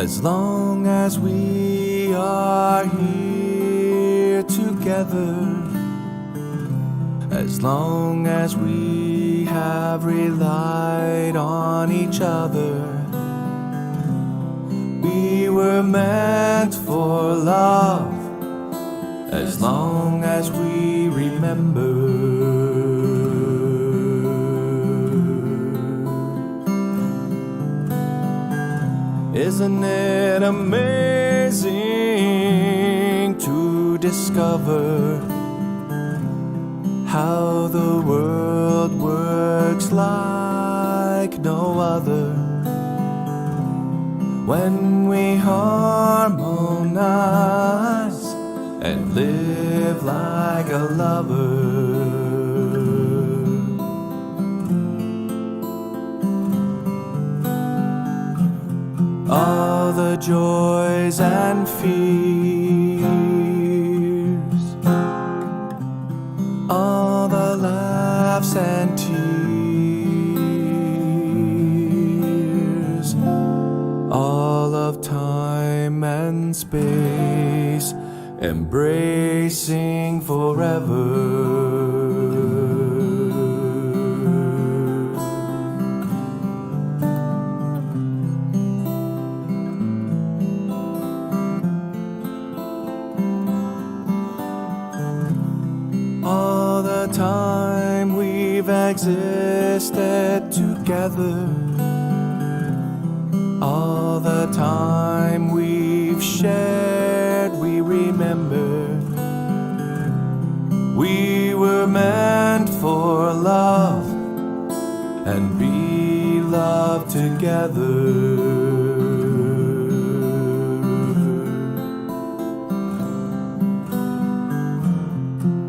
As long as we are here together, as long as we have relied on each other, we were meant for love. As long as we remember, isn't it amazing to discover how the world works like no other? When we harmonize and live like a lover, all the joys and fears, all the laughs and tears, all of time and space, embracing forever. All the time we've existed together, all the time we've shared, we remember we were meant for love and be loved together.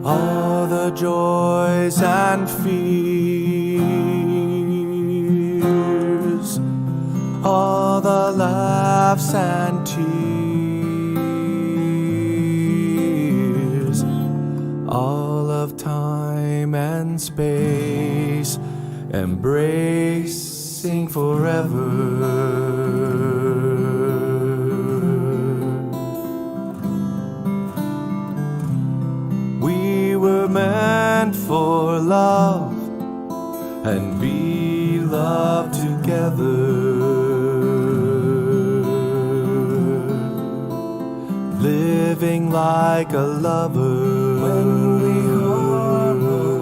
All the joys and fears, all the laughs and tears, all of time and space, embracing forever. We were meant for love and be loved together, living like a lover. When we harmonize.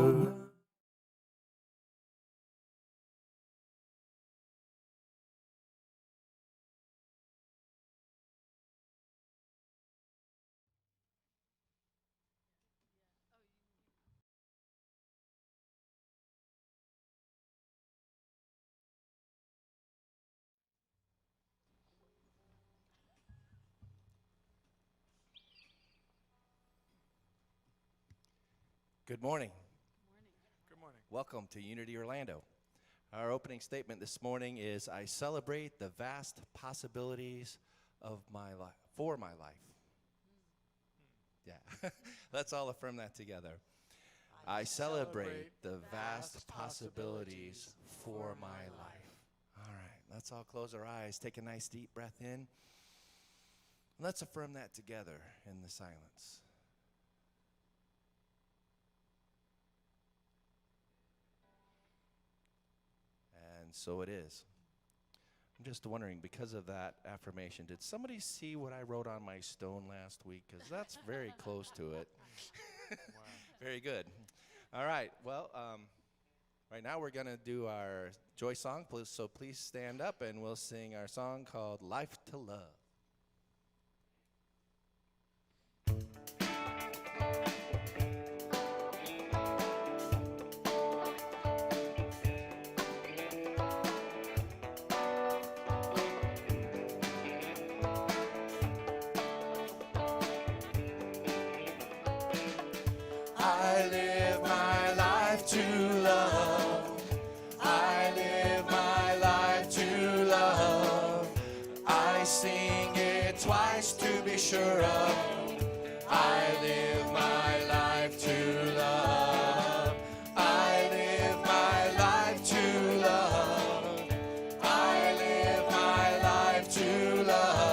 Good morning. Good morning. Welcome to Unity Orlando. Our opening statement this morning is, I celebrate the vast possibilities of my life, for my life. Yeah, let's all affirm that together. I celebrate the vast possibilities for my life. All right, let's all close our eyes, take a nice deep breath in. Let's affirm that together in the silence. And so it is. I'm just wondering, because of that affirmation, did somebody see what I wrote on my stone last week? Because that's very close to it. Wow. Very good. All right. Well, right now we're going to do our joy song. So please stand up and we'll sing our song called Life to Love. I live my life to love. I live my life to love. I sing it twice to be sure of. I live my life to love. I live my life to love. I live my life to love.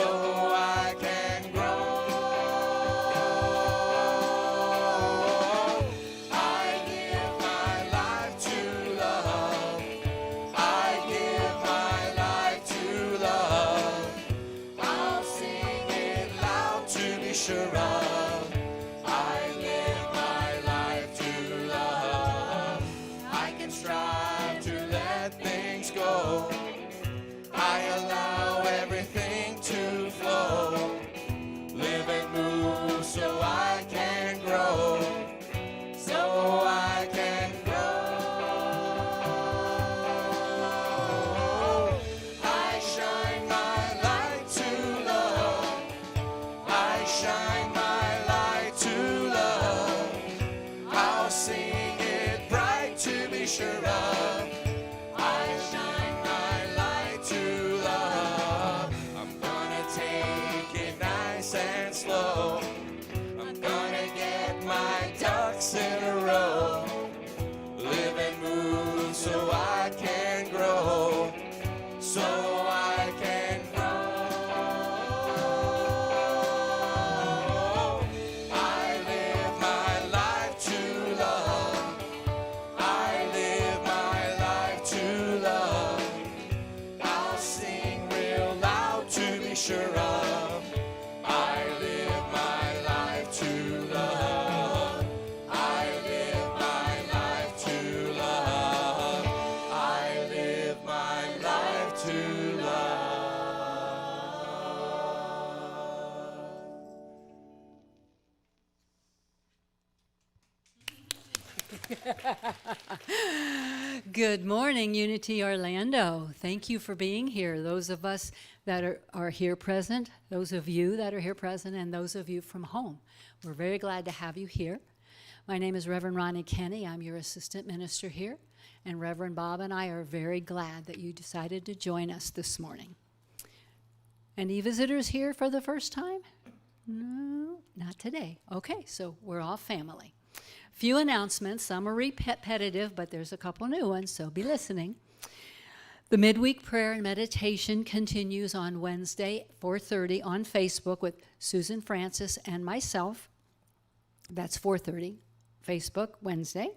so I can grow. I give my life to love. I give my life to love. I'll sing it loud to be sure of. I live my life to love. I can strive to let things go. I allow everything to flow. Live and move so I can grow. So I can grow. I shine my light to love. I shine my light to love. I'll sing it bright to be sure of. I shine my light to love. I'm gonna take it nice and slow. I'm gonna get my ducks in a row. Live and move so I can grow. So I can grow. I live my life to love. I live my life to love. I'll sing real loud to be sure of. I live my life to love. I live my life to love. I live my life to love. Good morning, Unity Orlando. Thank you for being here. Those of us that are here present, those of you that are here present, and those of you from home. We're very glad to have you here. My name is Reverend Ronnie Kenny. I'm your assistant minister here. And Reverend Bob and I are very glad that you decided to join us this morning. Any visitors here for the first time? No, not today. Okay, so we're all family. Few announcements. Some are repetitive, but there's a couple new ones, so be listening. The midweek prayer and meditation continues on Wednesday, 4:30 on Facebook with Susan Francis and myself. That's 4:30, Facebook, Wednesday.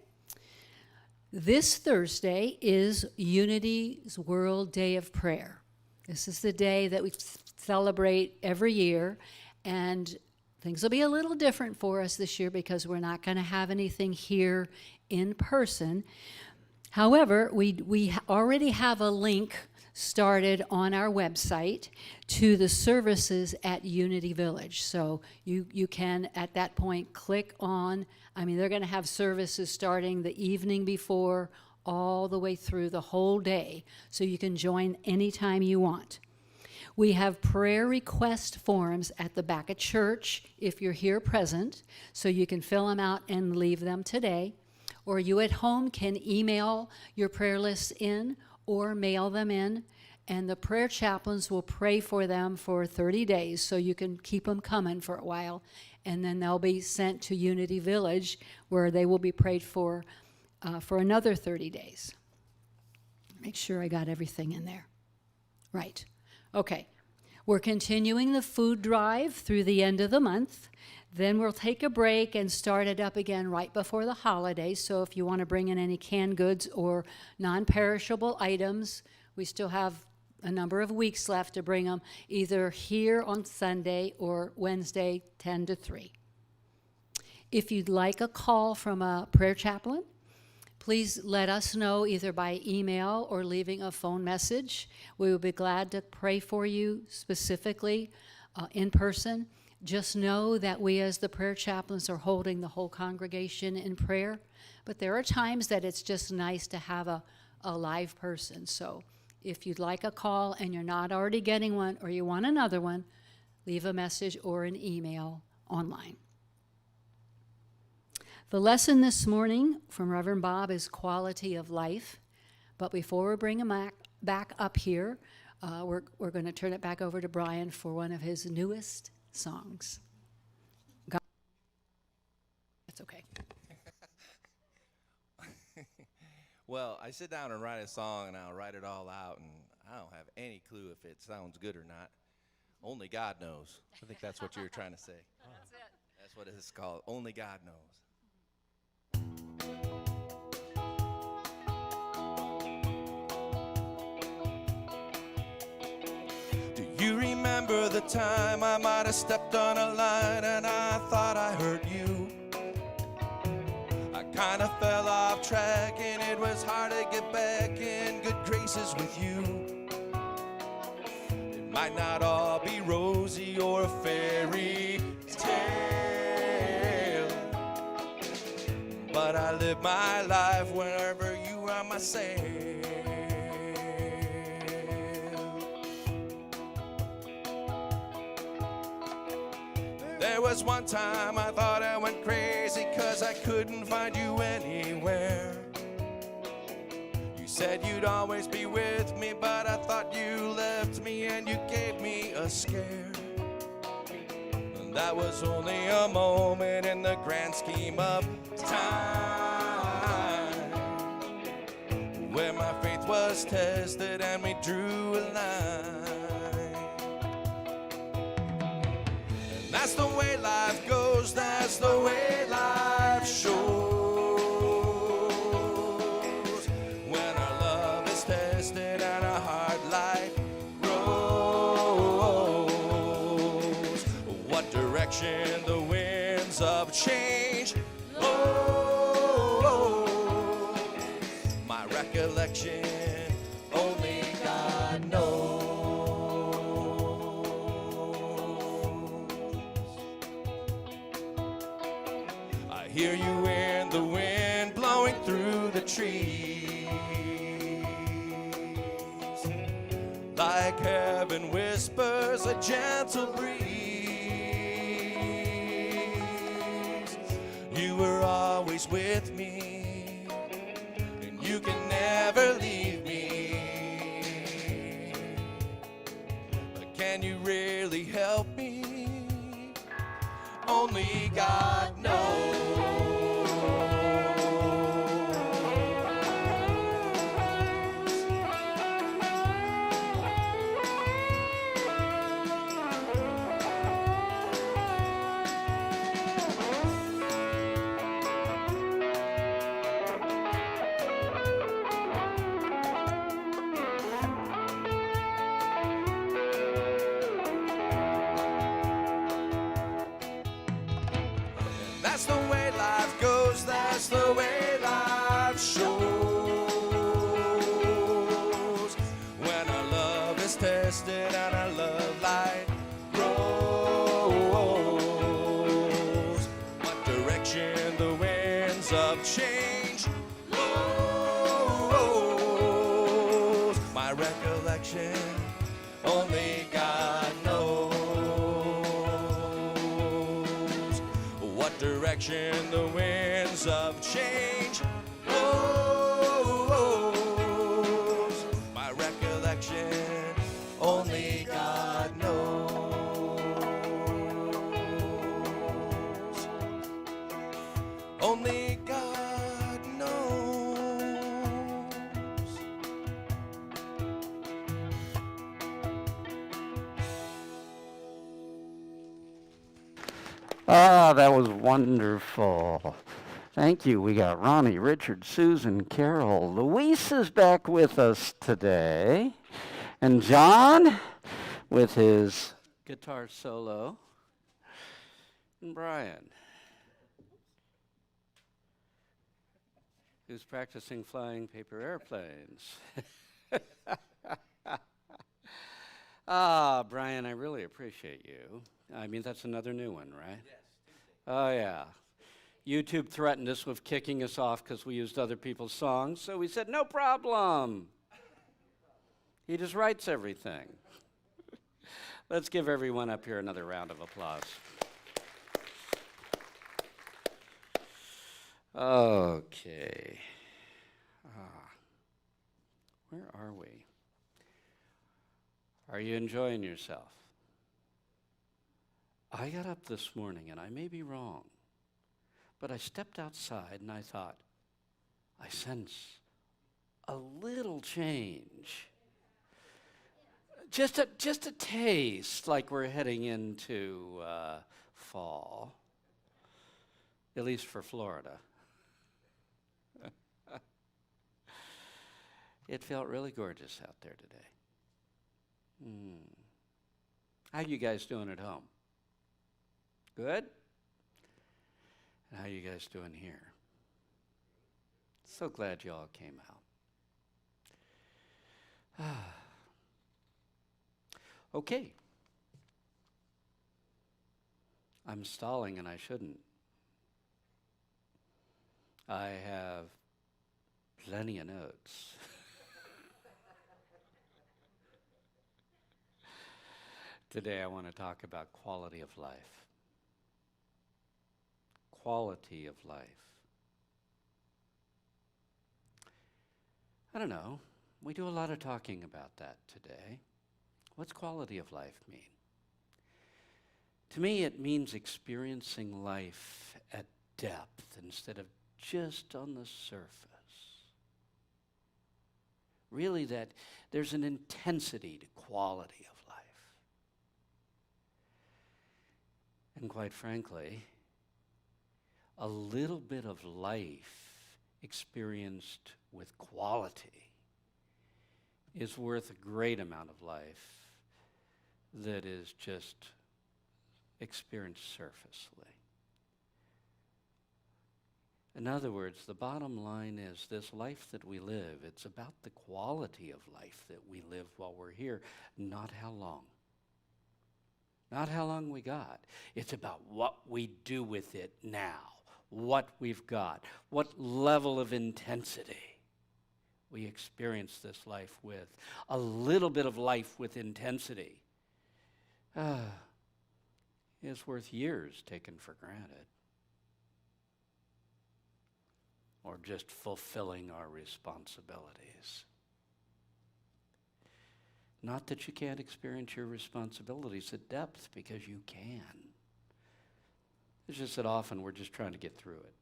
This Thursday is Unity's World Day of Prayer. This is the day that we celebrate every year, and things will be a little different for us this year because we're not going to have anything here in person. However, we already have a link started on our website to the services at Unity Village. So you can, at that point, click on, they're going to have services starting the evening before all the way through the whole day. So you can join anytime you want. We have prayer request forms at the back of church if you're here present, so you can fill them out and leave them today. Or you at home can email your prayer lists in or mail them in, and the prayer chaplains will pray for them for 30 days, so you can keep them coming for a while, and then they'll be sent to Unity Village, where they will be prayed for another 30 days. Make sure I got everything in there. Right. Okay, we're continuing the food drive through the end of the month. Then we'll take a break and start it up again right before the holidays. So if you want to bring in any canned goods or non-perishable items, we still have a number of weeks left to bring them either here on Sunday or Wednesday, 10 to 3. If you'd like a call from a prayer chaplain, please let us know either by email or leaving a phone message. We will be glad to pray for you specifically in person. Just know that we as the prayer chaplains are holding the whole congregation in prayer, but there are times that it's just nice to have a live person. So if you'd like a call and you're not already getting one or you want another one, leave a message or an email online. The lesson this morning from Reverend Bob is quality of life. But before we bring him back up here, we're going to turn it back over to Brian for one of his newest songs. That's okay. Well, I sit down and write a song, and I'll write it all out, and I don't have any clue if it sounds good or not. Only God knows. I think that's what you were trying to say. That's it. That's what it's called. Only God knows. Do you remember the time I might have stepped on a line and I thought I hurt you? I kind of fell off track and it was hard to get back in good graces with you. It might not all be rosy or a fairy tale, but I live my life whenever you are my sail. There was one time I thought I went crazy 'cause I couldn't find you anywhere. You said you'd always be with me, but I thought you left me and you gave me a scare. And that was only a moment in the grand scheme of time, where my faith was tested and we drew a line. That's the way life goes, that's the way life shows. When our love is tested and our heart light grows. What direction the winds of change blow. My recollection, only God knows. Hear you in the wind blowing through the trees, like heaven whispers a gentle breeze. You were always with me, and you can never leave me. But can you really help me? Only God knows. That's the way life goes, that's the way life shows. When our love is tested and our love light grows. What direction the winds of change blows. My recollection, only God knows. What direction the winds of change blows. My recollection, only God knows. Only God knows. Ah, that was wonderful. Thank you. We got Ronnie, Richard, Susan, Carol. Luis is back with us today. And John with his guitar solo. And Brian, who's practicing flying paper airplanes. Ah, Brian, I really appreciate you. I mean, that's another new one, right? Yes. Oh, yeah. YouTube threatened us with kicking us off because we used other people's songs, so we said, no problem. He just writes everything. Let's give everyone up here another round of applause. Okay. Where are we? Are you enjoying yourself? I got up this morning, and I may be wrong, but I stepped outside and I thought, I sense a little change. just a taste, like we're heading into fall, at least for Florida. It felt really gorgeous out there today. How you guys doing at home? Good? And how you guys doing here? So glad you all came out. Okay. I'm stalling and I shouldn't. I have plenty of notes. Today I want to talk about quality of life. Quality of life. I don't know. We do a lot of talking about that today. What's quality of life mean? To me, it means experiencing life at depth instead of just on the surface. Really, that there's an intensity to quality of life. And quite frankly, a little bit of life experienced with quality is worth a great amount of life that is just experienced surfacely. In other words, the bottom line is this life that we live, it's about the quality of life that we live while we're here, not how long. Not how long we got. It's about what we do with it now, what we've got, what level of intensity we experience this life with. A little bit of life with intensity is worth years taken for granted. Or just fulfilling our responsibilities. Not that you can't experience your responsibilities at depth, because you can. It's just that often we're just trying to get through it.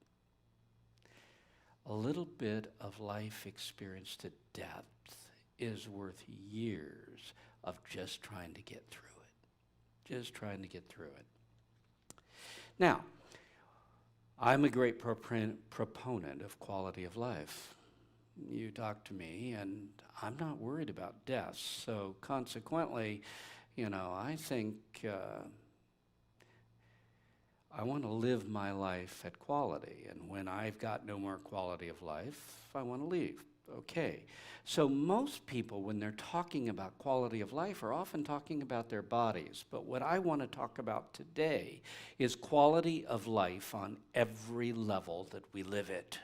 A little bit of life experienced at depth is worth years of just trying to get through it. Just trying to get through it. Now, I'm a great proponent of quality of life. You talk to me, and I'm not worried about death. So consequently, I think I want to live my life at quality. And when I've got no more quality of life, I want to leave. Okay. So most people, when they're talking about quality of life, are often talking about their bodies. But what I want to talk about today is quality of life on every level that we live it.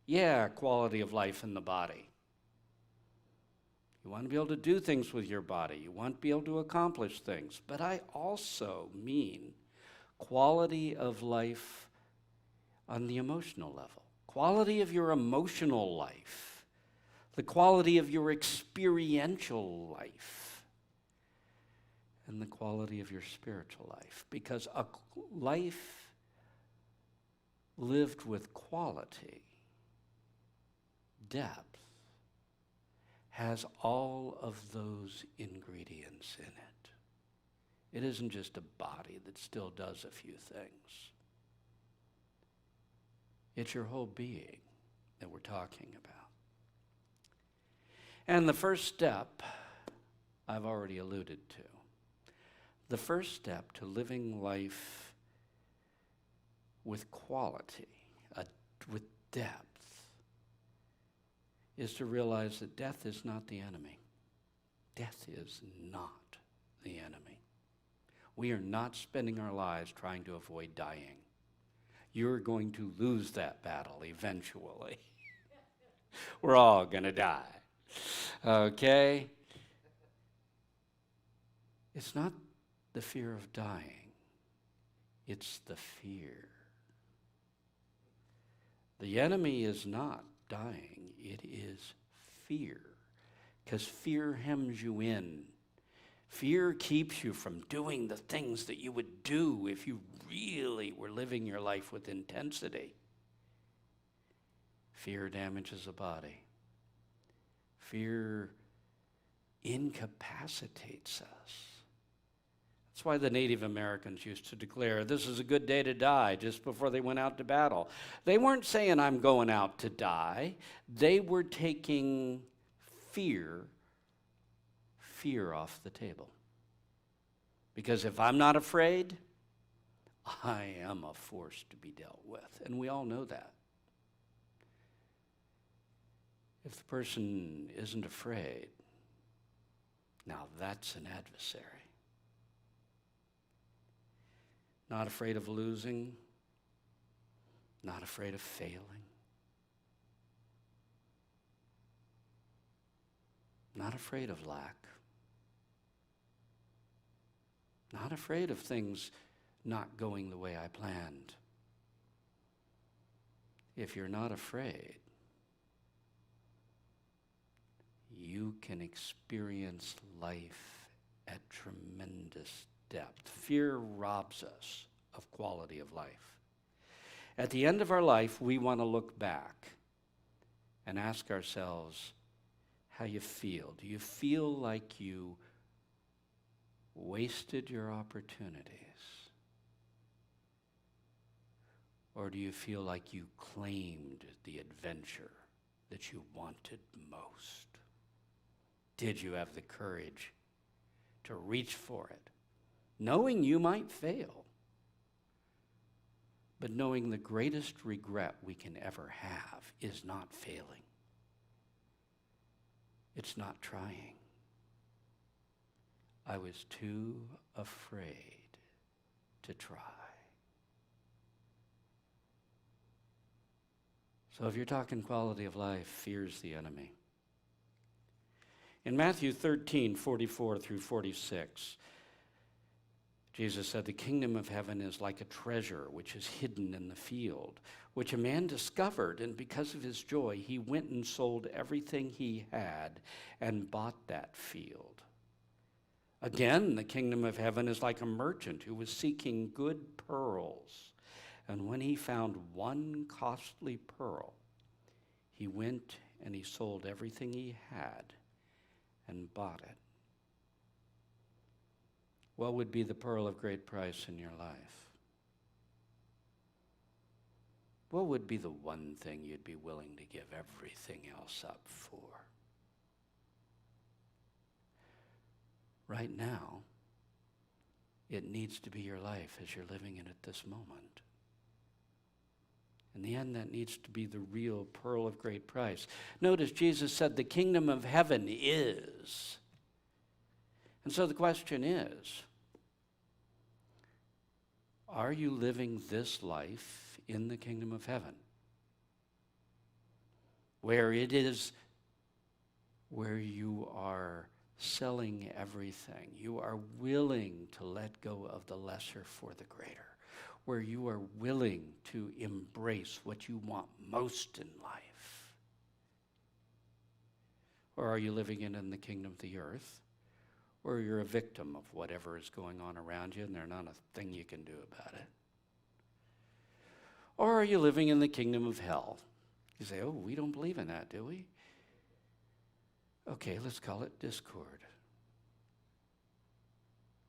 Yeah, quality of life in the body. You want to be able to do things with your body. You want to be able to accomplish things. But I also mean quality of life on the emotional level. Quality of your emotional life. The quality of your experiential life. And the quality of your spiritual life. Because a life lived with quality, depth, has all of those ingredients in it. It isn't just a body that still does a few things. It's your whole being that we're talking about. And the first step, I've already alluded to. The first step to living life with quality, with depth, is to realize that death is not the enemy. Death is not the enemy. We are not spending our lives trying to avoid dying. You're going to lose that battle eventually. We're all going to die. Okay? It's not the fear of dying. It's the fear. The enemy is not dying. It is fear. Because fear hems you in. Fear keeps you from doing the things that you would do if you really were living your life with intensity. Fear damages the body. Fear incapacitates us. That's why the Native Americans used to declare, this is a good day to die, just before they went out to battle. They weren't saying, I'm going out to die. They were taking fear off the table. Because if I'm not afraid, I am a force to be dealt with. And we all know that. If the person isn't afraid, now that's an adversary. Not afraid of losing, not afraid of failing, not afraid of lack, not afraid of things not going the way I planned. If you're not afraid, you can experience life at tremendous depth. Fear robs us of quality of life. At the end of our life, we want to look back and ask ourselves how you feel. Do you feel like you wasted your opportunities? Or do you feel like you claimed the adventure that you wanted most? Did you have the courage to reach for it, knowing you might fail, but knowing the greatest regret we can ever have is not failing? It's not trying. I was too afraid to try. So if you're talking quality of life, fear's the enemy. In Matthew 13:44 through 46, Jesus said, the kingdom of heaven is like a treasure which is hidden in the field, which a man discovered, and because of his joy, he went and sold everything he had and bought that field. Again, the kingdom of heaven is like a merchant who was seeking good pearls, and when he found one costly pearl, he went and he sold everything he had and bought it. What would be the pearl of great price in your life? What would be the one thing you'd be willing to give everything else up for? Right now, it needs to be your life as you're living in it this moment. In the end, that needs to be the real pearl of great price. Notice Jesus said the kingdom of heaven is. And so the question is, are you living this life in the kingdom of heaven? Where it is, where you are selling everything. You are willing to let go of the lesser for the greater. Where you are willing to embrace what you want most in life? Or are you living in the kingdom of the earth, or you're a victim of whatever is going on around you and there's not a thing you can do about it? Or are you living in the kingdom of hell? You say, oh, we don't believe in that, do we? Okay, let's call it discord.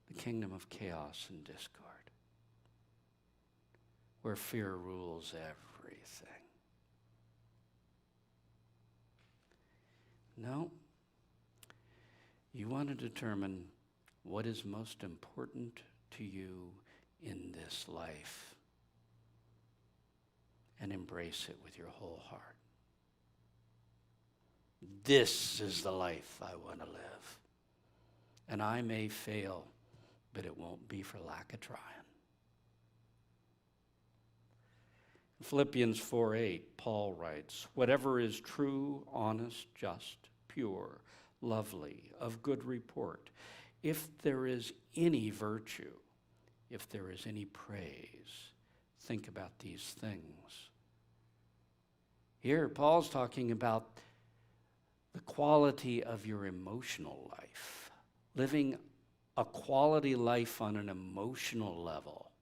The kingdom of chaos and discord, where fear rules everything. No. You want to determine what is most important to you in this life and embrace it with your whole heart. This is the life I want to live. And I may fail, but it won't be for lack of trying. Philippians 4:8, Paul writes, whatever is true, honest, just, pure, lovely, of good report, if there is any virtue, if there is any praise, think about these things. Here, Paul's talking about the quality of your emotional life, living a quality life on an emotional level.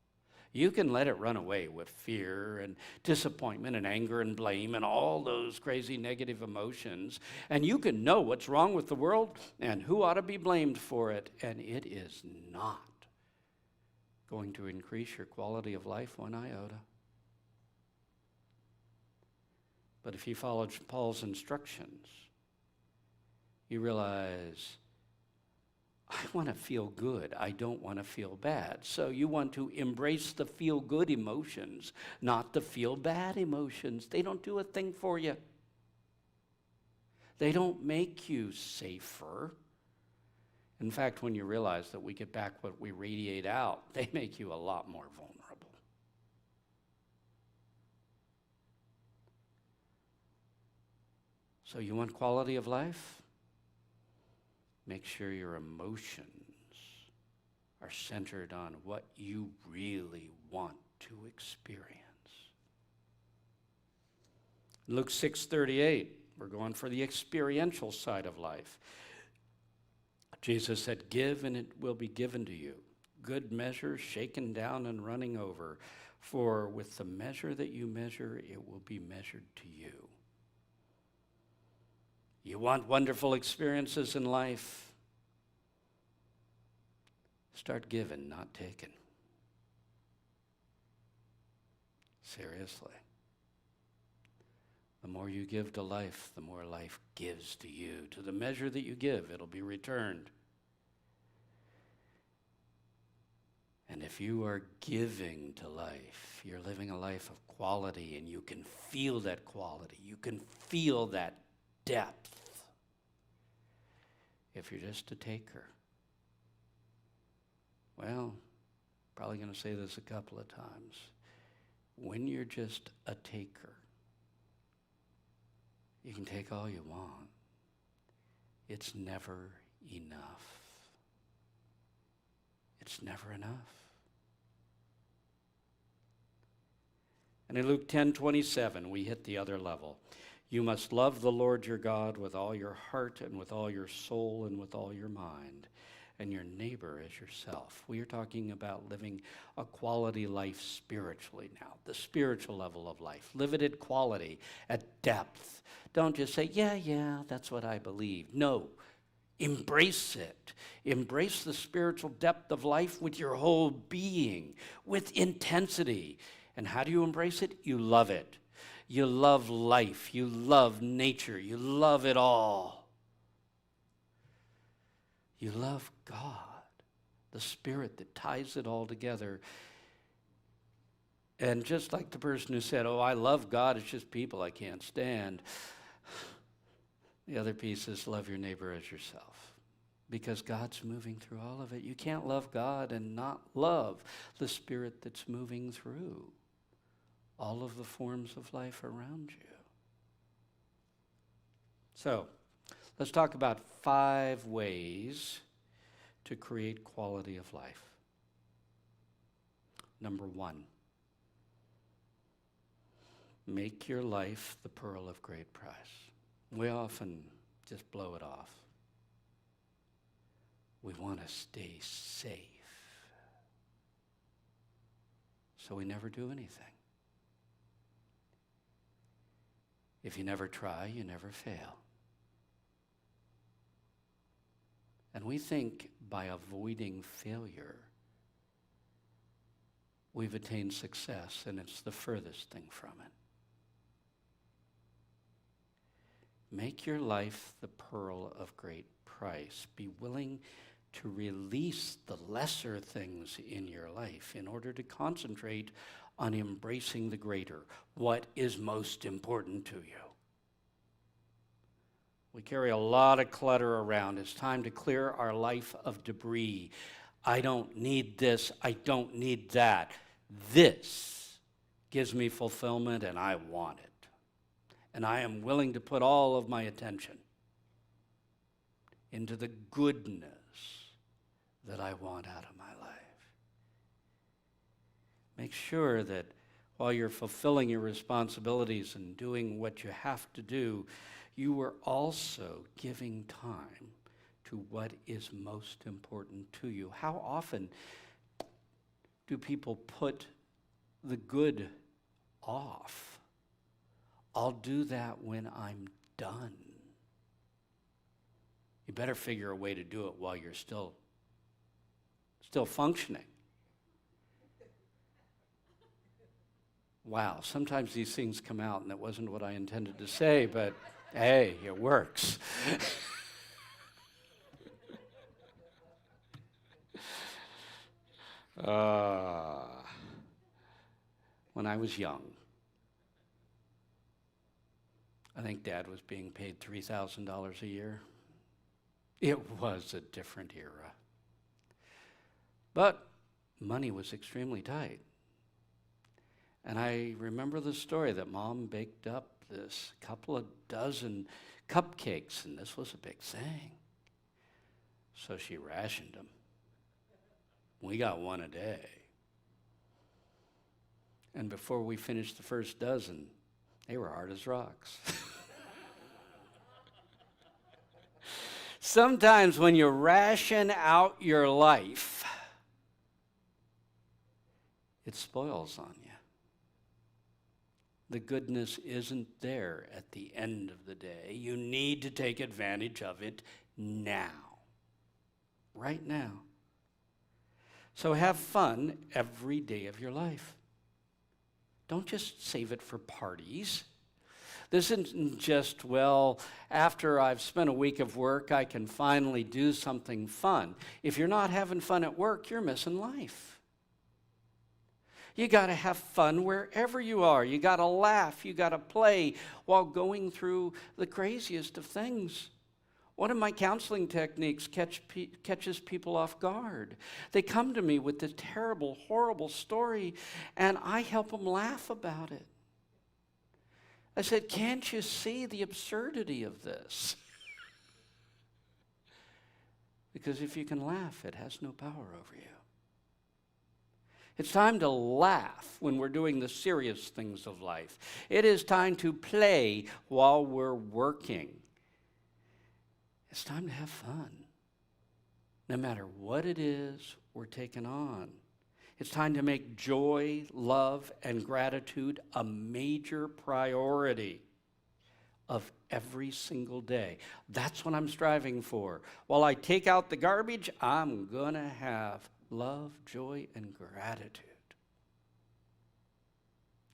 You can let it run away with fear and disappointment and anger and blame and all those crazy negative emotions. And you can know what's wrong with the world and who ought to be blamed for it. And it is not going to increase your quality of life one iota. But if you follow Paul's instructions, you realize, I want to feel good. I don't want to feel bad. So you want to embrace the feel-good emotions, not the feel-bad emotions. They don't do a thing for you. They don't make you safer. In fact, when you realize that we get back what we radiate out, they make you a lot more vulnerable. So you want quality of life? Make sure your emotions are centered on what you really want to experience. Luke 6:38, we're going for the experiential side of life. Jesus said, give and it will be given to you. Good measure, shaken down and running over. For with the measure that you measure, it will be measured to you. You want wonderful experiences in life? Start giving, not taking. Seriously. The more you give to life, the more life gives to you. To the measure that you give, it'll be returned. And if you are giving to life, you're living a life of quality, and you can feel that quality. You can feel that depth. If you're just a taker, well, probably going to say this a couple of times. When you're just a taker, you can take all you want. It's never enough. It's never enough. And in Luke 10:27, we hit the other level. You must love the Lord your God with all your heart and with all your soul and with all your mind, and your neighbor as yourself. We are talking about living a quality life spiritually now, the spiritual level of life. Live it at quality, at depth. Don't just say, yeah, that's what I believe. No, embrace it. Embrace the spiritual depth of life with your whole being, with intensity. And how do you embrace it? You love it. You love life. You love nature. You love it all. You love God, the Spirit that ties it all together. And just like the person who said, oh, I love God, it's just people I can't stand. The other piece is love your neighbor as yourself, because God's moving through all of it. You can't love God and not love the Spirit that's moving through all of the forms of life around you. So, let's talk about 5 ways to create quality of life. Number 1, make your life the pearl of great price. We often just blow it off. We want to stay safe, so we never do anything. If you never try, you never fail. And we think by avoiding failure, we've attained success, and it's the furthest thing from it. Make your life the pearl of great price. Be willing to release the lesser things in your life in order to concentrate on embracing the greater, what is most important to you. We carry a lot of clutter around. It's time to clear our life of debris. I don't need this. I don't need that. This gives me fulfillment, and I want it. And I am willing to put all of my attention into the goodness that I want out of my life. Make sure that while you're fulfilling your responsibilities and doing what you have to do, you are also giving time to what is most important to you. How often do people put the good off. I'll do that when I'm done. You better figure a way to do it while you're still functioning. Wow, sometimes these things come out and that wasn't what I intended to say, but hey, it works. When I was young, I think Dad was being paid $3,000 a year. It was a different era. But money was extremely tight. And I remember the story that Mom baked up this couple of dozen cupcakes, and this was a big thing. So she rationed them. We got one a day. And before we finished the first dozen, they were hard as rocks. Sometimes when you ration out your life, it spoils on you. The goodness isn't there at the end of the day. You need to take advantage of it now. Right now. So have fun every day of your life. Don't just save it for parties. This isn't just, well, after I've spent a week of work, I can finally do something fun. If you're not having fun at work, you're missing life. You got to have fun wherever you are. You got to laugh. You got to play while going through the craziest of things. One of my counseling techniques catches people off guard. They come to me with this terrible, horrible story, and I help them laugh about it. I said, can't you see the absurdity of this? Because if you can laugh, it has no power over you. It's time to laugh when we're doing the serious things of life. It is time to play while we're working. It's time to have fun, no matter what it is we're taking on. It's time to make joy, love, and gratitude a major priority of every single day. That's what I'm striving for. While I take out the garbage, I'm going to have love, joy, and gratitude.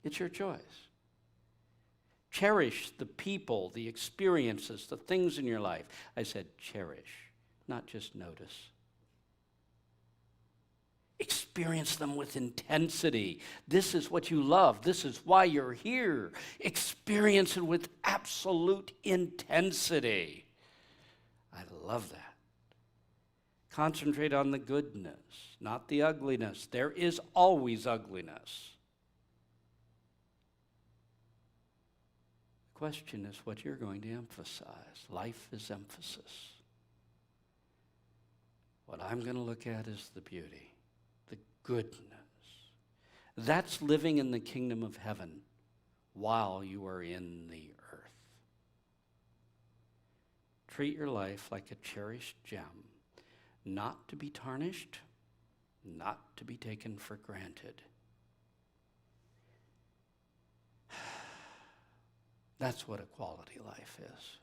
It's your choice. Cherish the people, the experiences, the things in your life. I said cherish, not just notice. Experience them with intensity. This is what you love. This is why you're here. Experience it with absolute intensity. I love that. Concentrate on the goodness, not the ugliness. There is always ugliness. The question is what you're going to emphasize. Life is emphasis. What I'm going to look at is the beauty, the goodness. That's living in the kingdom of heaven while you are in the earth. Treat your life like a cherished gem, not to be tarnished, not to be taken for granted. That's what a quality life is.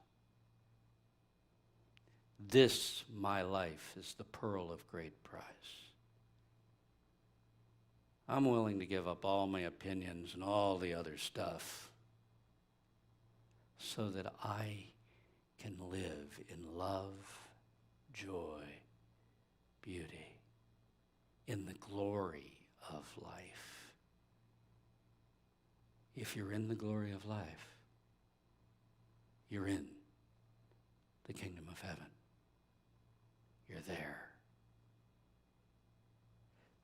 This, my life, is the pearl of great price. I'm willing to give up all my opinions and all the other stuff so that I can live in love, joy, beauty, in the glory of life. If you're in the glory of life, you're in the kingdom of heaven. You're there.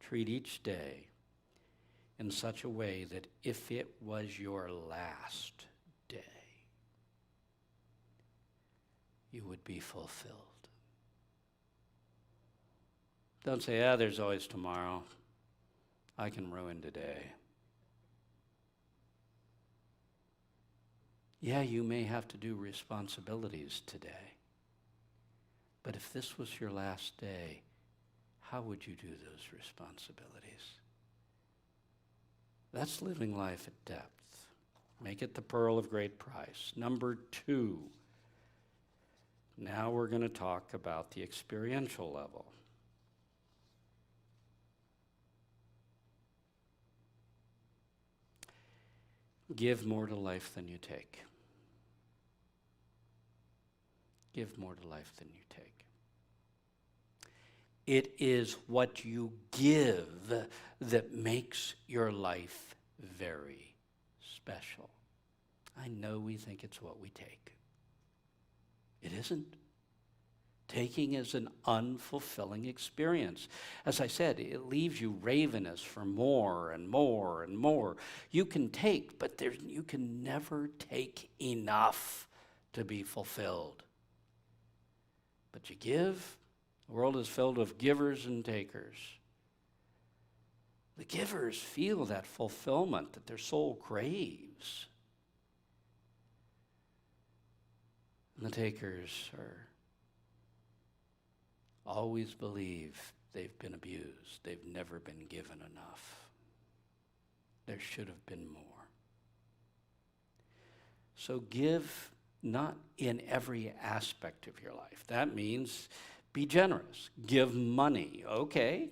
Treat each day in such a way that if it was your last day, you would be fulfilled. Don't say, there's always tomorrow. I can ruin today. Yeah, you may have to do responsibilities today. But if this was your last day, how would you do those responsibilities? That's living life at depth. Make it the pearl of great price. Number 2, now we're going to talk about the experiential level. Give more to life than you take. Give more to life than you take. It is what you give that makes your life very special. I know we think it's what we take. It isn't. Taking is an unfulfilling experience. As I said, it leaves you ravenous for more and more and more. You can take, but you can never take enough to be fulfilled. But you give. The world is filled with givers and takers. The givers feel that fulfillment that their soul craves. And the takers always believe they've been abused. They've never been given enough. There should have been more. So give not in every aspect of your life. That means be generous. Give money. Okay,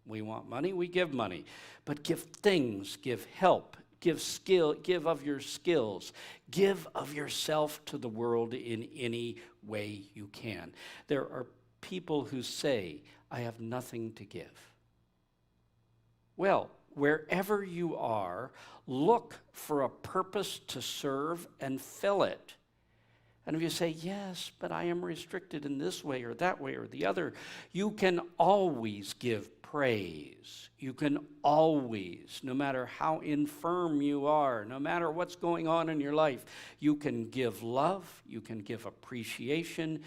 we want money, we give money. But give things, give help, give skill, give of your skills. Give of yourself to the world in any way you can. There are people who say, I have nothing to give. Well, wherever you are, look for a purpose to serve and fill it. And if you say, yes, but I am restricted in this way or that way or the other, you can always give praise. You can always, no matter how infirm you are, no matter what's going on in your life, you can give love, you can give appreciation,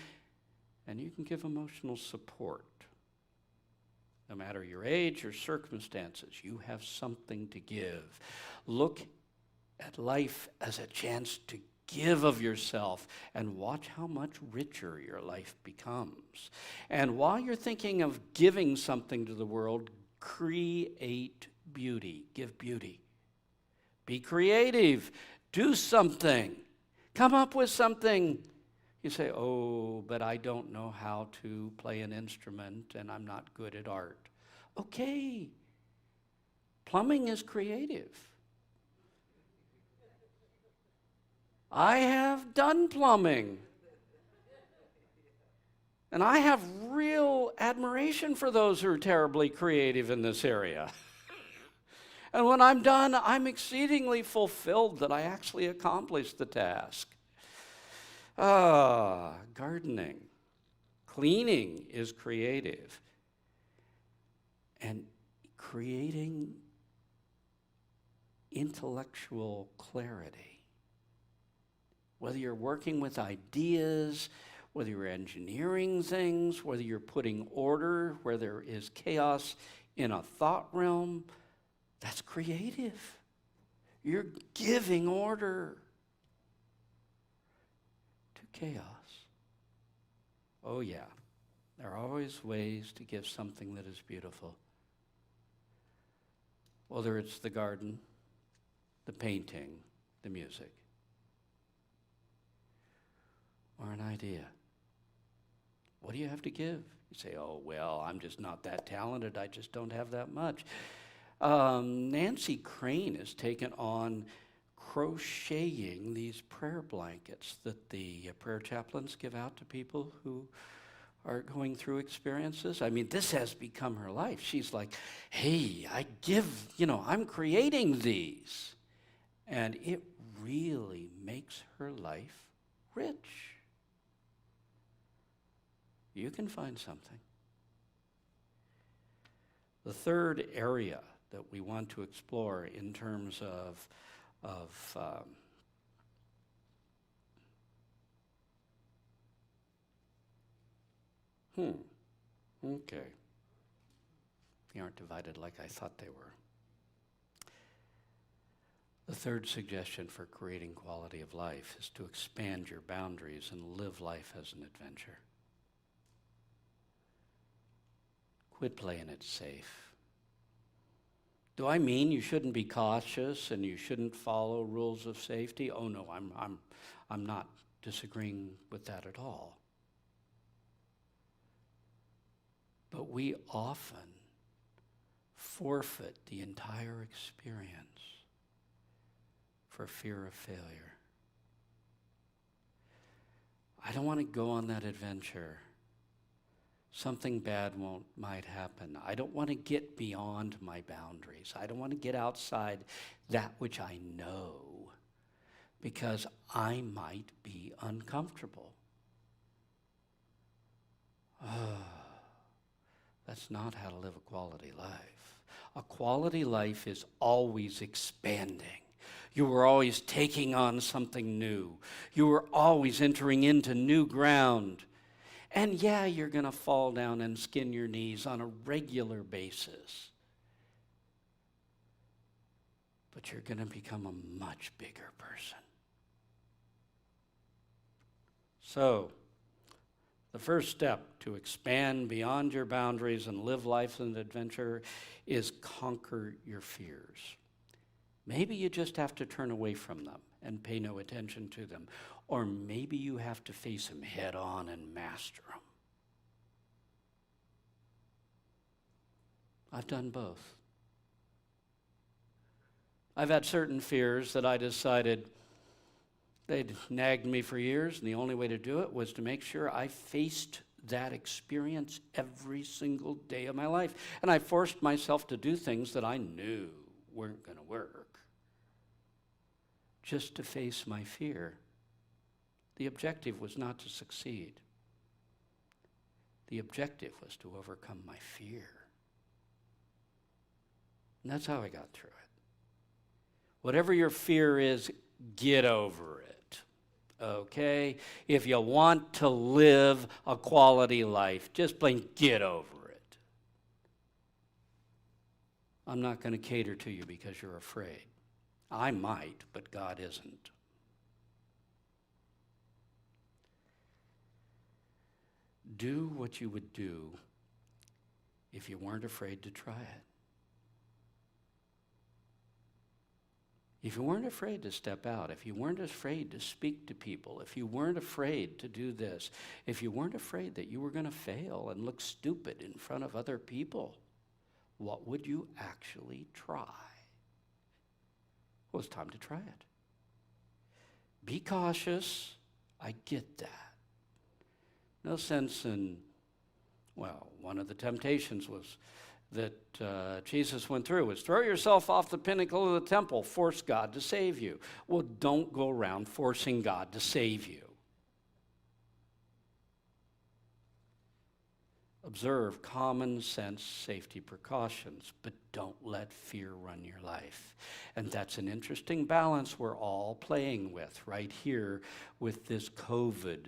and you can give emotional support. No matter your age or circumstances, you have something to give. Look at life as a chance to give of yourself and watch how much richer your life becomes. And while you're thinking of giving something to the world, create beauty. Give beauty. Be creative. Do something. Come up with something. You say, oh, but I don't know how to play an instrument and I'm not good at art. Okay. Plumbing is creative. I have done plumbing. And I have real admiration for those who are terribly creative in this area. And when I'm done, I'm exceedingly fulfilled that I actually accomplished the task. Gardening, cleaning is creative. And creating intellectual clarity. Whether you're working with ideas, whether you're engineering things, whether you're putting order where there is chaos in a thought realm, that's creative. You're giving order to chaos. Oh yeah, there are always ways to give something that is beautiful. Whether it's the garden, the painting, the music, or an idea. What do you have to give? You say, oh, well, I'm just not that talented. I just don't have that much. Nancy Crane has taken on crocheting these prayer blankets that the prayer chaplains give out to people who are going through experiences. I mean, this has become her life. She's like, hey, I'm creating these. And it really makes her life rich. You can find something. The third area that we want to explore in terms of okay. They aren't divided like I thought they were. The third suggestion for creating quality of life is to expand your boundaries and live life as an adventure. Quit playing it safe. Do I mean you shouldn't be cautious and you shouldn't follow rules of safety? Oh no, I'm not disagreeing with that at all. But we often forfeit the entire experience for fear of failure. I don't want to go on that adventure. Something bad might happen. I don't want to get beyond my boundaries. I don't want to get outside that which I know, because I might be uncomfortable. That's not how to live a quality life. A quality life is always expanding. You are always taking on something new. You are always entering into new ground. And yeah, you're going to fall down and skin your knees on a regular basis. But you're going to become a much bigger person. So, the first step to expand beyond your boundaries and live life as an adventure is conquer your fears. Maybe you just have to turn away from them and pay no attention to them. Or maybe you have to face them head on and master them. I've done both. I've had certain fears that I decided they'd nagged me for years, and the only way to do it was to make sure I faced that experience every single day of my life. And I forced myself to do things that I knew weren't going to work, just to face my fear. The objective was not to succeed. The objective was to overcome my fear. And that's how I got through it. Whatever your fear is, get over it. Okay? If you want to live a quality life, just plain get over it. I'm not going to cater to you because you're afraid. I might, but God isn't. Do what you would do if you weren't afraid to try it. If you weren't afraid to step out, if you weren't afraid to speak to people, if you weren't afraid to do this, if you weren't afraid that you were going to fail and look stupid in front of other people, what would you actually try? Well, it's time to try it. Be cautious. I get that. No sense in, well, one of the temptations was that Jesus went through was throw yourself off the pinnacle of the temple, force God to save you. Well, don't go around forcing God to save you. Observe common sense safety precautions, but don't let fear run your life. And that's an interesting balance we're all playing with right here with this COVID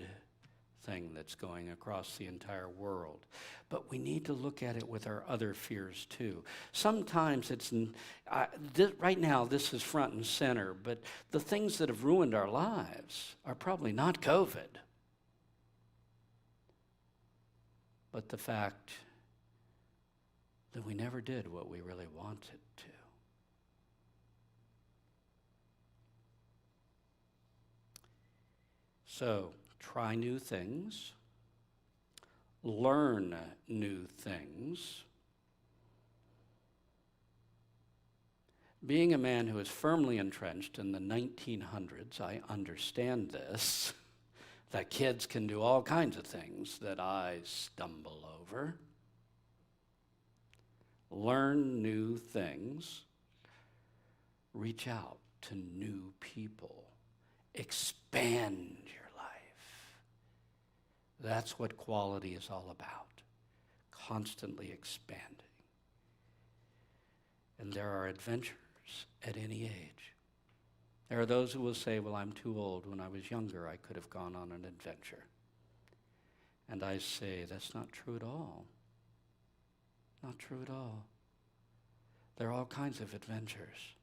thing that's going across the entire world. But we need to look at it with our other fears too. Sometimes right now this is front and center, but the things that have ruined our lives are probably not COVID, but the fact that we never did what we really wanted to. So, try new things, learn new things. Being a man who is firmly entrenched in the 1900s, I understand this, that kids can do all kinds of things that I stumble over. Learn new things, reach out to new people, expand your That's what quality is all about, constantly expanding. And there are adventures at any age. There are those who will say, well, I'm too old. When I was younger, I could have gone on an adventure. And I say, that's not true at all. Not true at all. There are all kinds of adventures.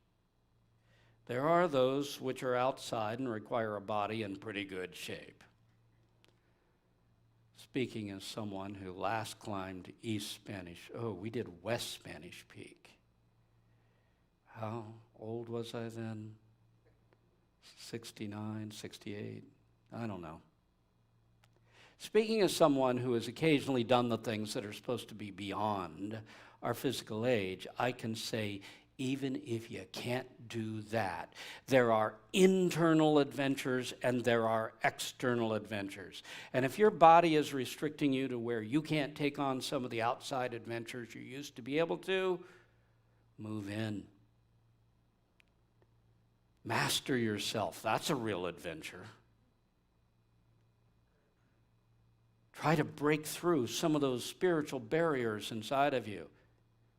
There are those which are outside and require a body in pretty good shape. Speaking as someone who last climbed West Spanish Peak. How old was I then? 69, 68? I don't know. Speaking as someone who has occasionally done the things that are supposed to be beyond our physical age, I can say, even if you can't do that, there are internal adventures and there are external adventures. And if your body is restricting you to where you can't take on some of the outside adventures you used to be able to, move in. Master yourself. That's a real adventure. Try to break through some of those spiritual barriers inside of you.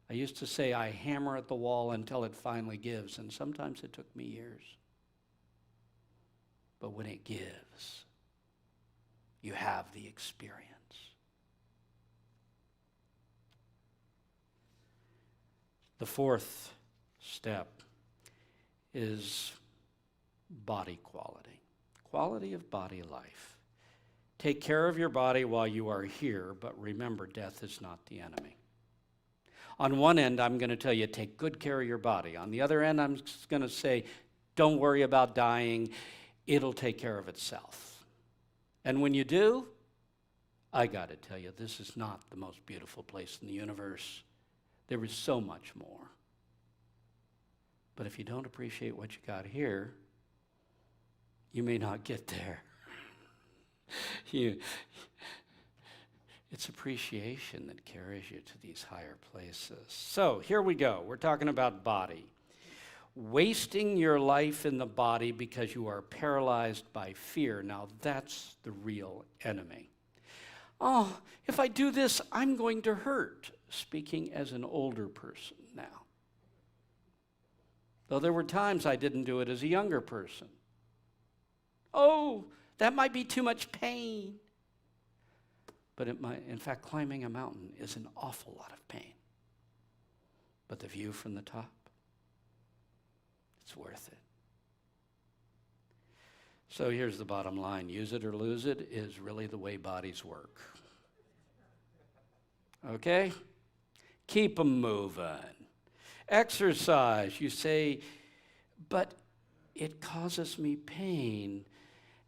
I used to say I hammer at the wall until it finally gives, and sometimes it took me years. But when it gives, you have the experience. The fourth step is body quality, quality of body life. Take care of your body while you are here, but remember, death is not the enemy. On one end, I'm going to tell you, take good care of your body. On the other end, I'm just going to say, don't worry about dying. It'll take care of itself. And when you do, I got to tell you, this is not the most beautiful place in the universe. There is so much more. But if you don't appreciate what you got here, you may not get there. It's appreciation that carries you to these higher places. So here we go. We're talking about body. Wasting your life in the body because you are paralyzed by fear. Now that's the real enemy. Oh, if I do this, I'm going to hurt. Speaking as an older person now. Though there were times I didn't do it as a younger person. Oh, that might be too much pain. But in fact, climbing a mountain is an awful lot of pain. But the view from the top, it's worth it. So here's the bottom line. Use it or lose it is really the way bodies work. Okay? Keep them moving. Exercise. You say, but it causes me pain.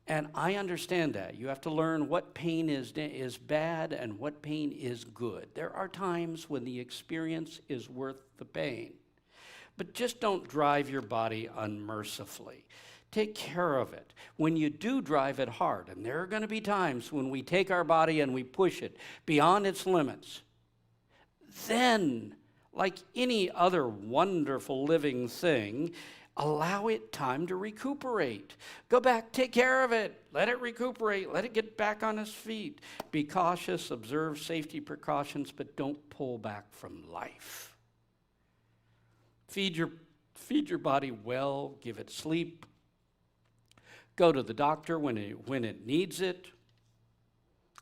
And I understand that. You have to learn what pain is bad and what pain is good. There are times when the experience is worth the pain. But just don't drive your body unmercifully. Take care of it. When you do drive it hard, and there are going to be times when we take our body and we push it beyond its limits, then, like any other wonderful living thing, allow it time to recuperate. Go back, take care of it. Let it recuperate. Let it get back on its feet. Be cautious, observe safety precautions, but don't pull back from life. Feed your body well, give it sleep. Go to the doctor when it needs it.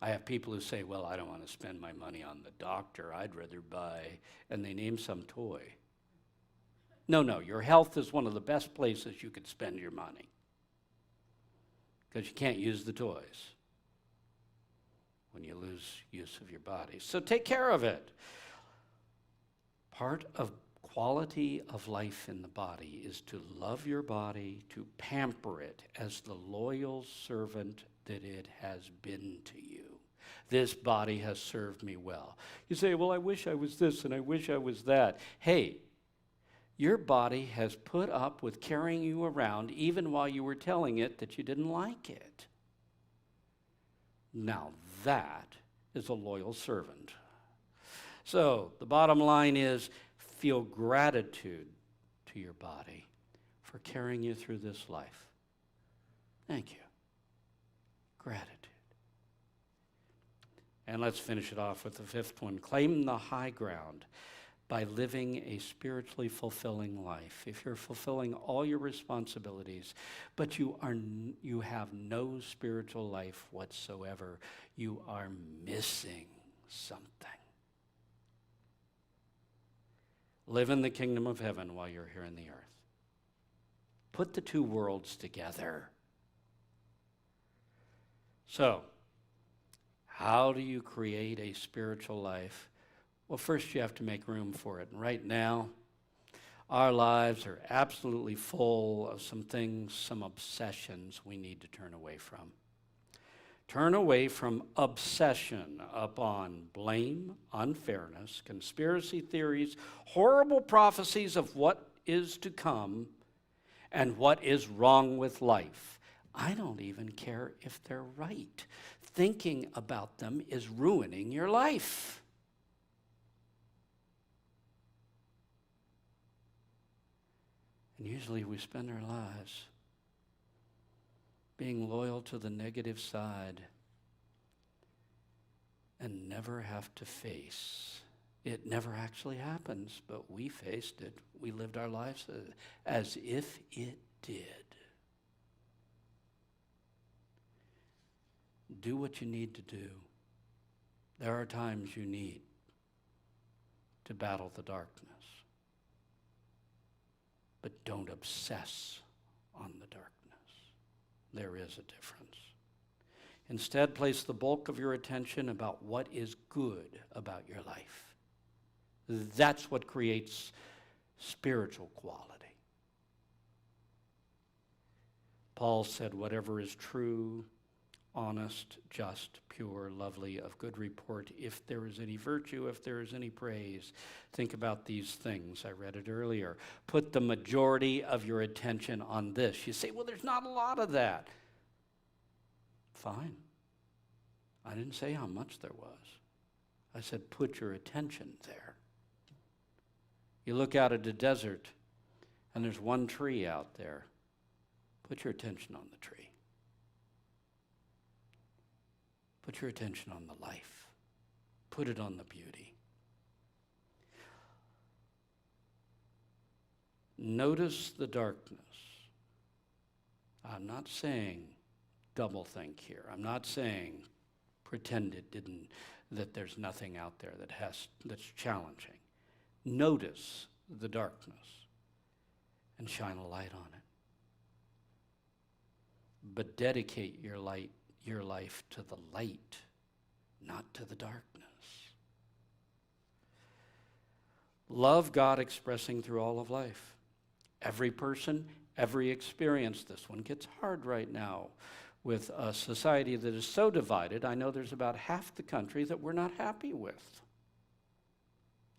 I have people who say, well, I don't want to spend my money on the doctor. I'd rather buy, and they name some toy. No, your health is one of the best places you could spend your money because you can't use the toys when you lose use of your body. So take care of it. Part of quality of life in the body is to love your body, to pamper it as the loyal servant that it has been to you. This body has served me well. You say, well, I wish I was this and I wish I was that. Hey, your body has put up with carrying you around even while you were telling it that you didn't like it. Now that is a loyal servant. So the bottom line is feel gratitude to your body for carrying you through this life. Thank you. Gratitude. And let's finish it off with the fifth one. Claim the high ground by living a spiritually fulfilling life. If you're fulfilling all your responsibilities, but you have no spiritual life whatsoever, you are missing something. Live in the kingdom of heaven while you're here on the earth. Put the two worlds together. So, how do you create a spiritual life? Well, first you have to make room for it. And right now, Our lives are absolutely full of some things, some obsessions we need to turn away from. Turn away from obsession upon blame, unfairness, conspiracy theories, horrible prophecies of what is to come, and what is wrong with life. I don't even care if they're right. Thinking about them is ruining your life. And usually we spend our lives being loyal to the negative side and never have to face. It never actually happens, but we faced it. We lived our lives as if it did. Do what you need to do. There are times you need to battle the darkness. But don't obsess on the darkness. There is a difference. Instead, place the bulk of your attention about what is good about your life. That's what creates spiritual quality. Paul said, whatever is true, honest, just, pure, lovely, of good report, if there is any virtue, if there is any praise, think about these things. I read it earlier. Put the majority of your attention on this. You say, well, there's not a lot of that. Fine. I didn't say how much there was. I said, put your attention there. You look out at the desert, and there's one tree out there. Put your attention on the tree. Put your attention on the life. Put it on the beauty. Notice the darkness. I'm not saying double think here. I'm not saying pretend it didn't, that there's nothing out there that's challenging. Notice the darkness and shine a light on it. But dedicate your life to the light, not to the darkness. Love God expressing through all of life. Every person, every experience. This one gets hard right now with a society that is so divided. I know there's about half the country that we're not happy with.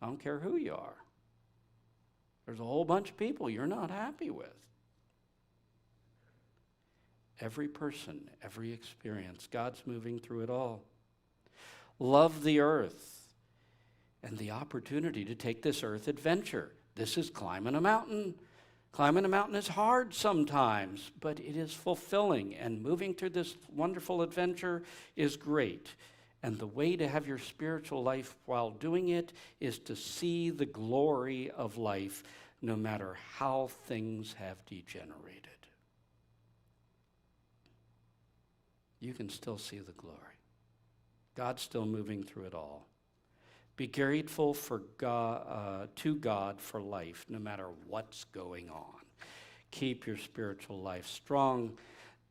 I don't care who you are. There's a whole bunch of people you're not happy with. Every person, every experience, God's moving through it all. Love the earth and the opportunity to take this earth adventure. This is climbing a mountain. Climbing a mountain is hard sometimes, but it is fulfilling, and moving through this wonderful adventure is great. And the way to have your spiritual life while doing it is to see the glory of life no matter how things have degenerated. You can still see the glory. God's still moving through it all. Be grateful for God, to God for life, no matter what's going on. Keep your spiritual life strong.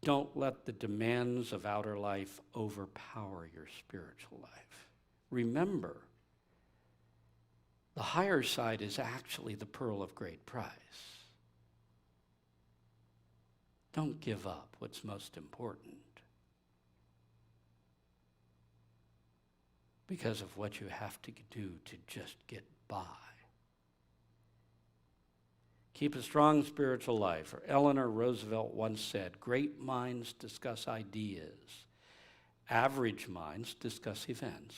Don't let the demands of outer life overpower your spiritual life. Remember, the higher side is actually the pearl of great price. Don't give up what's most important because of what you have to do to just get by. Keep a strong spiritual life. Or Eleanor Roosevelt once said, great minds discuss ideas. Average minds discuss events.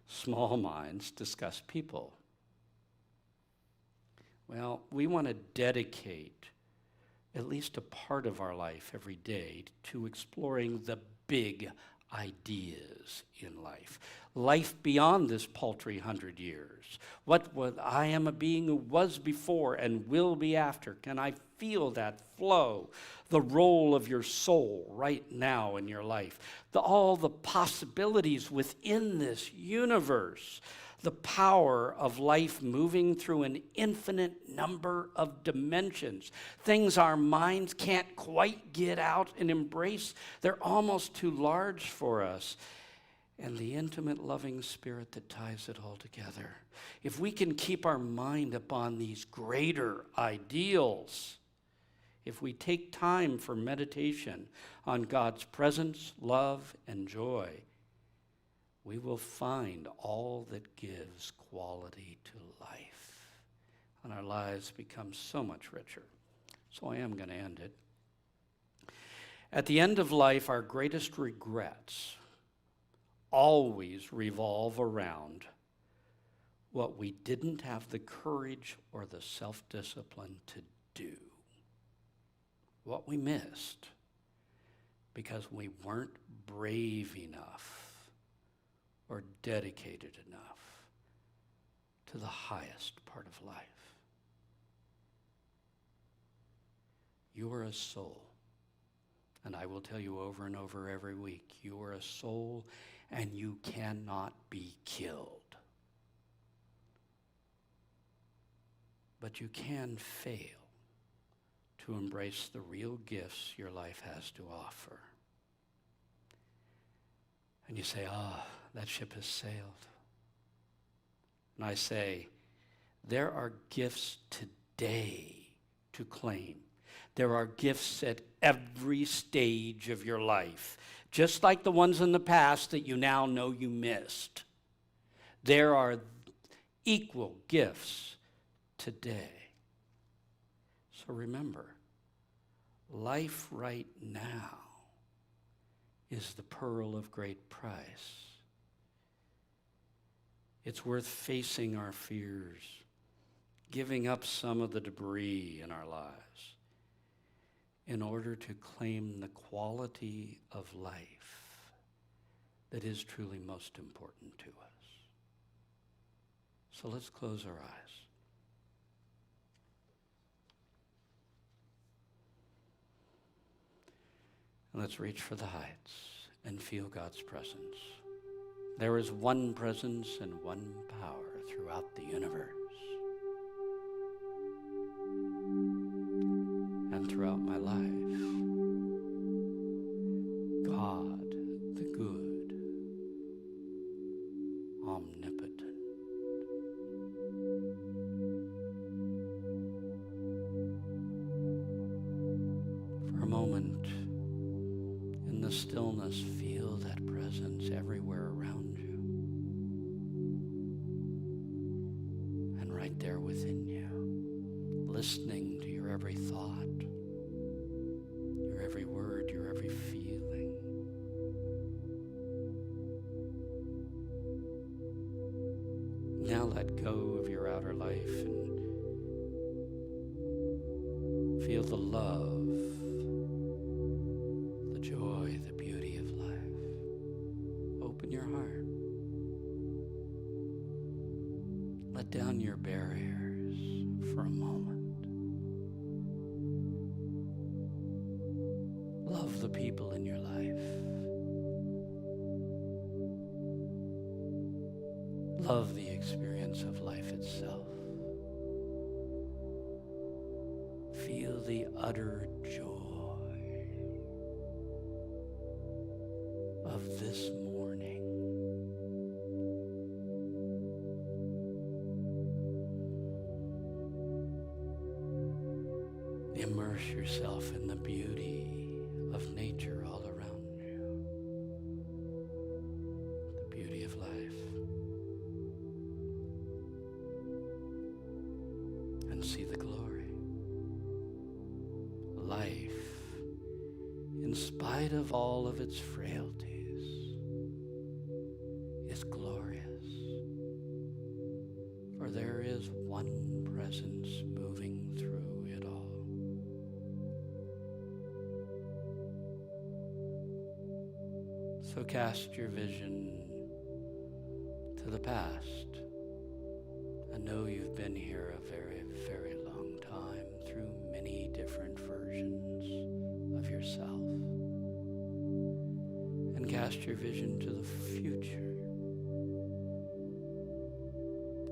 Small minds discuss people. Well, we want to dedicate at least a part of our life every day to exploring the big ideas in life. Life beyond this paltry 100 years. What I am a being who was before and will be after. Can I feel that flow? The role of your soul right now in your life. All the possibilities within this universe. The power of life moving through an infinite number of dimensions. Things our minds can't quite get out and embrace. They're almost too large for us. and the intimate, loving Spirit that ties it all together. If we can keep our mind upon these greater ideals, if we take time for meditation on God's presence, love, and joy, we will find all that gives quality to life, and our lives become so much richer. So I am going to end it. At the end of life, our greatest regrets always revolve around what we didn't have the courage or the self-discipline to do. What we missed because we weren't brave enough or dedicated enough to the highest part of life. You are a soul, and I will tell you over and over every week, you are a soul and you cannot be killed. But you can fail to embrace the real gifts your life has to offer. And you say, that ship has sailed. And I say, there are gifts today to claim. There are gifts at every stage of your life, just like the ones in the past that you now know you missed. There are equal gifts today. So remember, life right now is the pearl of great price. It's worth facing our fears, giving up some of the debris in our lives in order to claim the quality of life that is truly most important to us. So let's close our eyes. And let's reach for the heights and feel God's presence. There is one presence and one power throughout the universe and throughout my life. God, the good, omnipotent. For a moment, in the stillness, feel that presence everywhere around you and right there within you, listening to your every thought, your every word, your every feeling. Now let go of your outer life and feel the love, the joy, the beauty of life. Open your heart. Let down your barriers for a moment. Love the people in your life. Love the experience of life itself. Feel the utter joy of this morning. Immerse yourself in the beauty of nature all around you. The beauty of life. And see the glory. Life, in spite of all of its frailties, is glorious. For there is one presence moving through it all. So cast your vision to the past and know you've been here a very, very long time through many different versions of yourself. And cast your vision to the future.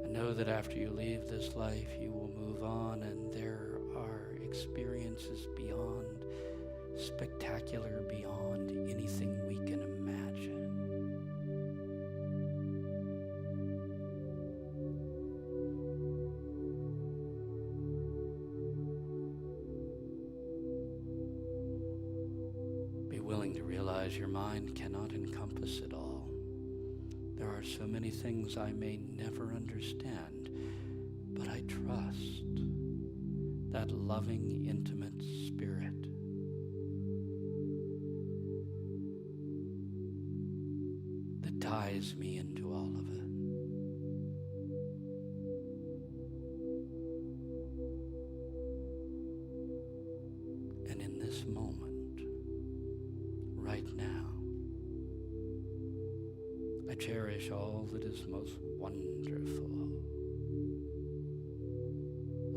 And know that after you leave this life, you will move on, and there are experiences beyond, spectacular beyond anything we can imagine. you willing to realize your mind cannot encompass it all? There are so many things I may never understand, but I trust that loving, intimate spirit. That ties me into all of it. And in this moment, right now, I cherish all that is most wonderful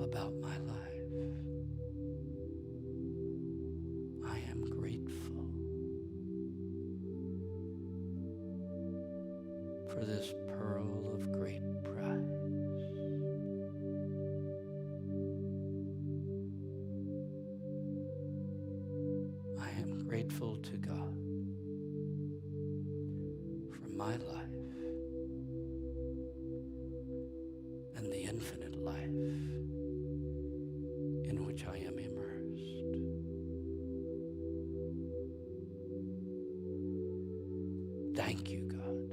about my life. I am grateful for this pearl of great price. I am grateful to God for my life and the infinite life in which I am immersed. Thank you, God,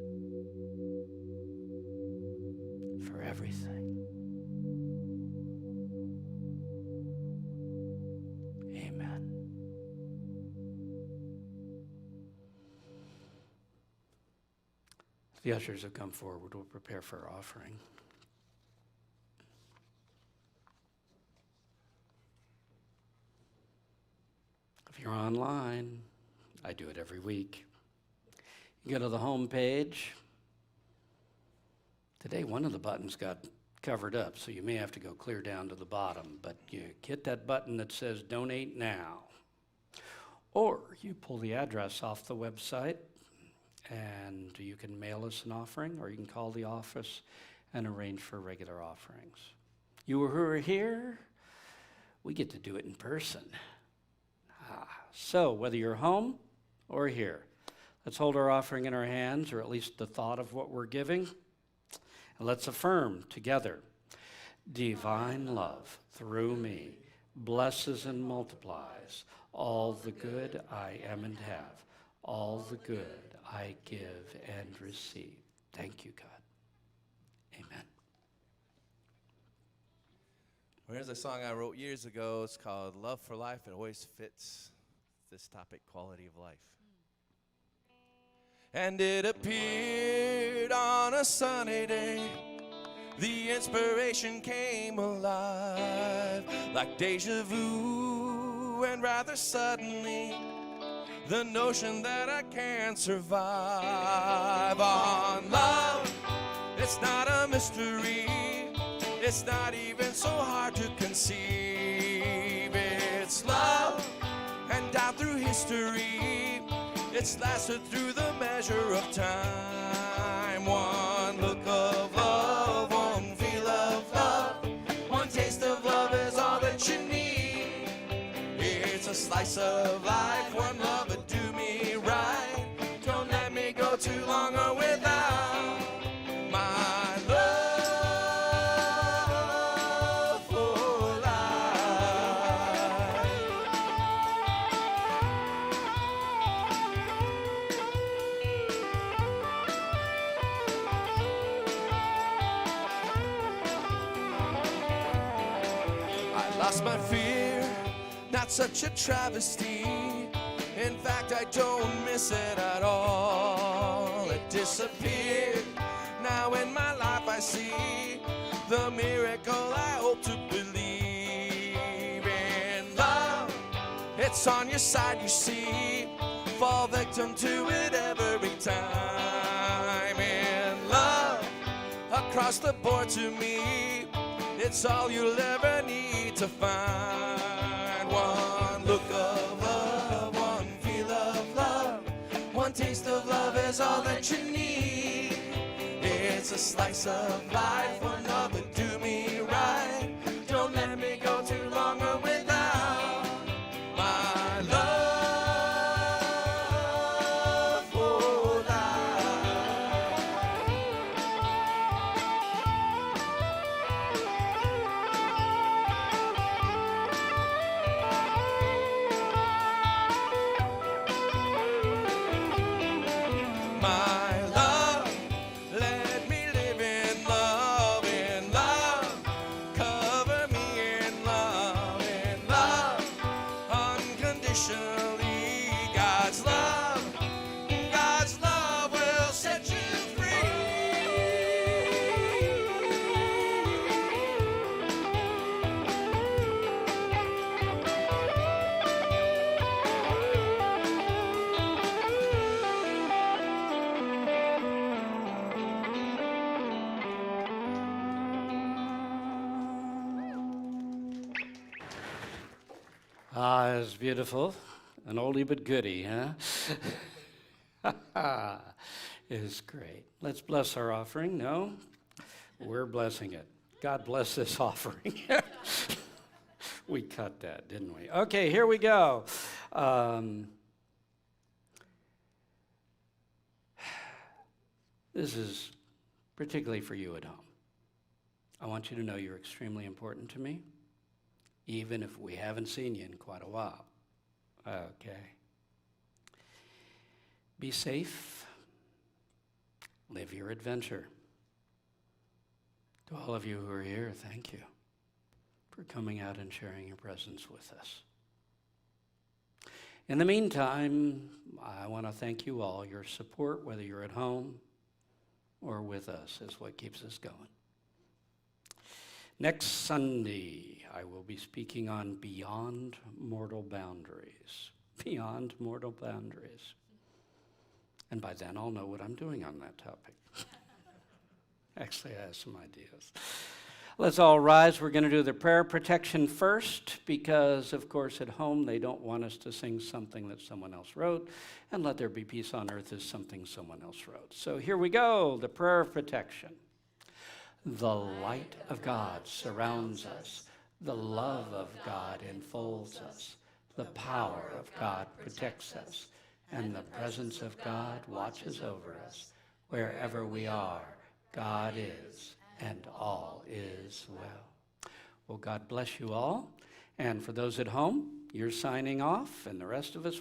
for everything. Amen. The ushers have come forward. We'll prepare for our offering. If you're online, I do it every week. You go to the home page. Today, one of the buttons got covered up, so you may have to go clear down to the bottom, but you hit that button that says Donate Now. Or you pull the address off the website, and you can mail us an offering, or you can call the office and arrange for regular offerings. You who are here, we get to do it in person. So whether you're home or here, let's hold our offering in our hands, or at least the thought of what we're giving, and let's affirm together. Divine love through me blesses and multiplies all the good I am and have, all the good I give and receive. Thank you, God. Amen. Well, here's a song I wrote years ago. It's called Love for Life. It always fits this topic, quality of life. And it appeared on a sunny day. The inspiration came alive like deja vu, and rather suddenly the notion that I can't survive on love. It's not a mystery. It's not even so hard to conceive. It's love, and down through history, it's lasted through the measure of time. One look of love, one feel of love, one taste of love is all that you need. It's a slice of life, one love would do me right. Don't let me go too long or without my love for life. I lost my fear, not such a travesty. In fact, I don't miss it at all. It disappeared. Now in my life I see the miracle I hope to believe in. Love, it's on your side, you see. Fall victim to it every time. In love, across the board to me, it's all you'll ever need to find. One look of love, one feel of love, one taste of love is all that you need. It's a slice of life, one love would do me right. Don't let me go too long or without my love for life. my love. Let me live in love, in love. Cover me in love, unconditionally. God's love will set you free. Ah, it's beautiful. An oldie but goodie, huh? It's great. Let's bless our offering. No, we're blessing it. God bless this offering. We cut that, didn't we? Okay, here we go. This is particularly for you at home. I want you to know you're extremely important to me, even if we haven't seen you in quite a while. Okay. Be safe. Live your adventure. To all of you who are here, thank you for coming out and sharing your presence with us. In the meantime, I want to thank you all. Your support, whether you're at home or with us, is what keeps us going. Next Sunday, I will be speaking on Beyond Mortal Boundaries. Beyond Mortal Boundaries. And by then, I'll know what I'm doing on that topic. Actually, I have some ideas. Let's all rise. We're going to do the prayer protection first because, of course, at home, they don't want us to sing something that someone else wrote. And Let There Be Peace on Earth is something someone else wrote. So here we go, the prayer of protection. The light of God surrounds us. The love of God enfolds us. The power of God protects us. And the presence of God watches over us. Wherever we are, God is, and all is well. Well, God bless you all. And for those at home, you're signing off, and the rest of us, we're